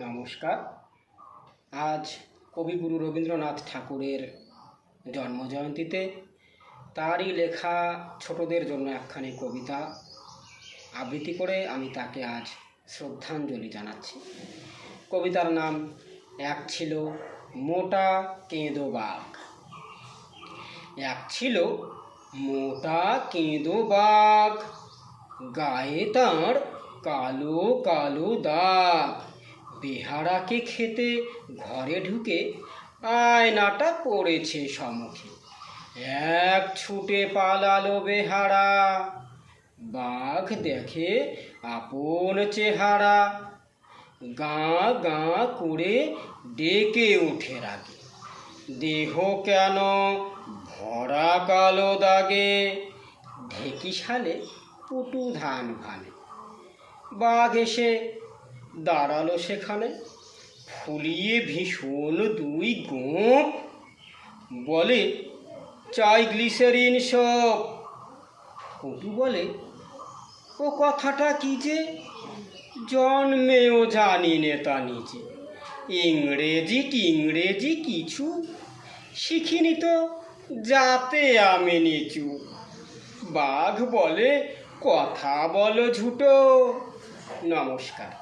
নমস্কার। আজ কবিগুরু রবীন্দ্রনাথ ঠাকুরের জন্মজয়ন্তীতে তারই লেখা ছোটদের জন্য একখানি কবিতা আবৃত্তি করে আমি তাকে আজ শ্রদ্ধাঞ্জলি জানাচ্ছি। কবিতার নাম এক ছিল মোটা কেঁদো বাঘ। এক ছিল মোটা কেঁদো বাঘ, গায়ে তাঁর কালো কালো দাগ। বেহারাকে খেতে ঘরে ঢুকে আয়নাটা পড়েছে সম্মুখে। এক ছুটে পালালো বেহারা, বাঘ দেখে আপন চেহারা। গাঁ গাঁ করে ডেকে উঠে রাগে, দেহ কেন ভরা কালো দাগে। ঢেকিশালে পুটু ধান ভানে, বাঘ এসে দাঁড়ালো সেখানে। ফুলিয়ে ভীষণ দুই গোঁপ, বলে চাই গ্লিসারিন সব। পুটু বলে ও কথাটা কি যে, জন্মেও জানি নে তা নিজে। ইংরেজি টিংরেজি কিছু শিখিনি তো, যাতে আমি নিচু। বাঘ বলে কথা বলো ঝুটো। নমস্কার।